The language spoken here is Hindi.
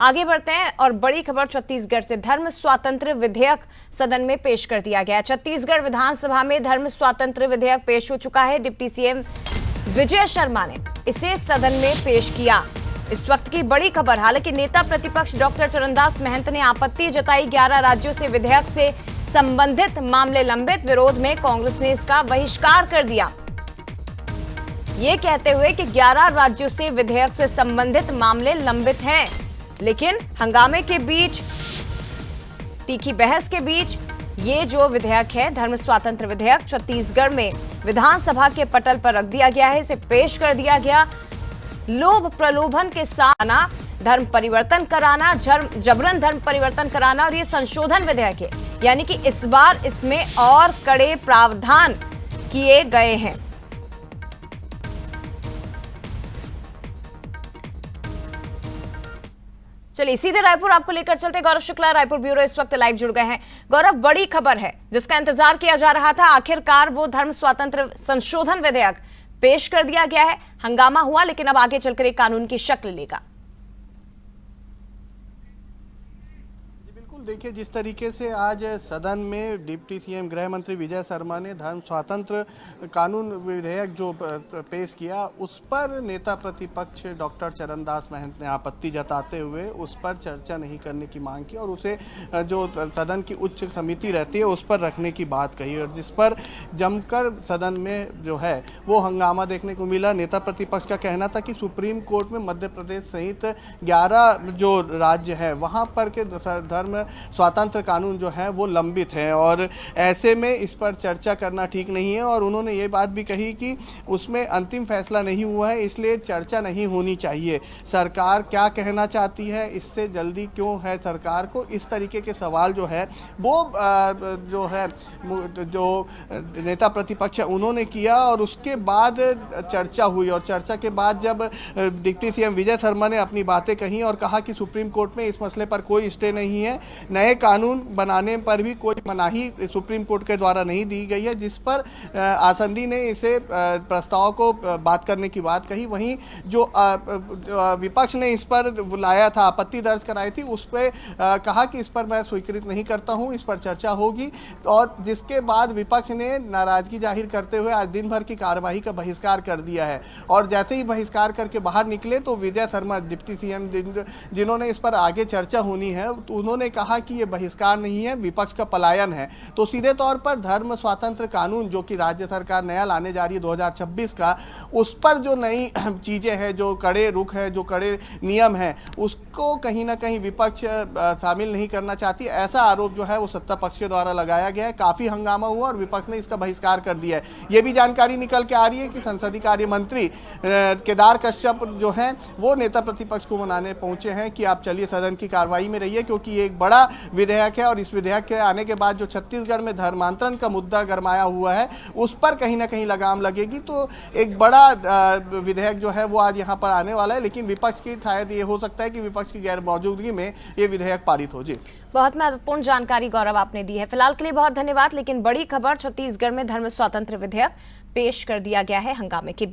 आगे बढ़ते हैं और बड़ी खबर छत्तीसगढ़ से। धर्म स्वातंत्र्य विधेयक सदन में पेश कर दिया गया। छत्तीसगढ़ विधानसभा में धर्म स्वातंत्र्य विधेयक पेश हो चुका है। डिप्टी सीएम विजय शर्मा ने इसे सदन में पेश किया। इस वक्त की बड़ी खबर, हालांकि नेता प्रतिपक्ष डॉक्टर चरणदास महंत ने आपत्ति जताई। 11 राज्यों से विधेयक से संबंधित मामले लंबित, विरोध में कांग्रेस ने इसका बहिष्कार कर दिया, ये कहते हुए कि 11 राज्यों से विधेयक से संबंधित मामले लंबित हैं। लेकिन हंगामे के बीच, तीखी बहस के बीच, ये जो विधेयक है, धर्म स्वातंत्र्य विधेयक, छत्तीसगढ़ में विधानसभा के पटल पर रख दिया गया है। इसे पेश कर दिया गया। लोभ प्रलोभन के साथ धर्म परिवर्तन कराना, जबरन धर्म परिवर्तन कराना, और ये संशोधन विधेयक है, यानी कि इस बार इसमें और कड़े प्रावधान किए गए हैं। चलिए सीधे रायपुर आपको लेकर चलते। गौरव शुक्ला, रायपुर ब्यूरो, इस वक्त लाइव जुड़ गए हैं। गौरव, बड़ी खबर है जिसका इंतजार किया जा रहा था। आखिरकार वो धर्म स्वातंत्र्य संशोधन विधेयक पेश कर दिया गया है। हंगामा हुआ, लेकिन अब आगे चलकर एक कानून की शक्ल लेगा। देखिए, जिस तरीके से आज सदन में डिप्टी सीएम गृह मंत्री विजय शर्मा ने धर्म स्वातंत्र्य कानून विधेयक जो पेश किया, उस पर नेता प्रतिपक्ष डॉक्टर चरणदास महंत ने आपत्ति जताते हुए उस पर चर्चा नहीं करने की मांग की और उसे जो सदन की उच्च समिति रहती है उस पर रखने की बात कही, और जिस पर जमकर सदन में जो है वो हंगामा देखने को मिला। नेता प्रतिपक्ष का कहना था कि सुप्रीम कोर्ट में मध्य प्रदेश सहित 11 जो राज्य हैं वहाँ पर के धर्म स्वतंत्र कानून जो है वो लंबित है और ऐसे में इस पर चर्चा करना ठीक नहीं है। और उन्होंने ये बात भी कही कि उसमें अंतिम फैसला नहीं हुआ है, इसलिए चर्चा नहीं होनी चाहिए। सरकार क्या कहना चाहती है, इससे जल्दी क्यों है सरकार को, इस तरीके के सवाल जो है वो जो है जो नेता प्रतिपक्ष उन्होंने किया। और उसके बाद चर्चा हुई, और चर्चा के बाद जब डिप्टी सीएम विजय शर्मा ने अपनी बातें कही और कहा कि सुप्रीम कोर्ट में इस मसले पर कोई स्टे नहीं है, नए कानून बनाने पर भी कोई मनाही सुप्रीम कोर्ट के द्वारा नहीं दी गई है, जिस पर आसंदी ने इसे प्रस्ताव को बात करने की बात कही। वहीं जो विपक्ष ने इस पर लाया था, आपत्ति दर्ज कराई थी, उस पर कहा कि इस पर मैं स्वीकृत नहीं करता हूं, इस पर चर्चा होगी। और जिसके बाद विपक्ष ने नाराजगी जाहिर करते हुए आज दिन भर की कार्यवाही का बहिष्कार कर दिया है। और जैसे ही बहिष्कार करके बाहर निकले तो विजय शर्मा डिप्टी सीएम जिन्होंने इस पर आगे चर्चा होनी है, तो उन्होंने कहा कि ये बहिष्कार नहीं है, विपक्ष का पलायन है। तो सीधे तौर पर धर्म स्वातंत्र्य कानून जो कि राज्य सरकार नया लाने जा रही है 2026 का, उस पर जो नई चीजें हैं, जो कड़े रुख है, जो कड़े नियम है, उसको कहीं ना कहीं विपक्ष शामिल नहीं करना चाहती। ऐसा आरोप जो है वो सत्ता पक्ष के द्वारा लगाया गया है। काफी हंगामा हुआ और विपक्ष ने इसका बहिष्कार कर दिया है। ये भी जानकारी निकल के आ रही है कि संसदीय कार्य मंत्री केदार कश्यप जो है वो नेता प्रतिपक्ष को मनाने पहुंचे हैं कि आप चलिए सदन की कार्रवाई में रहिए, क्योंकि ये एक बड़ा विधेयक है और इस विधेयक के आने के बाद जो छत्तीसगढ़ में धर्मांतरण का मुद्दा गरमाया हुआ है उस पर कहीं ना कहीं लगाम लगेगी। तो एक बड़ा विधेयक जो है वो आज यहाँ पर आने वाला है, लेकिन विपक्ष की शायद ये हो सकता है कि विपक्ष की गैर मौजूदगी में ये विधेयक पारित हो। जी, बहुत महत्वपूर्ण जानकारी गौरव आपने दी है। फिलहाल के लिए बहुत धन्यवाद। लेकिन बड़ी खबर, छत्तीसगढ़ में धर्म स्वातंत्र्य विधेयक पेश कर दिया गया है हंगामे के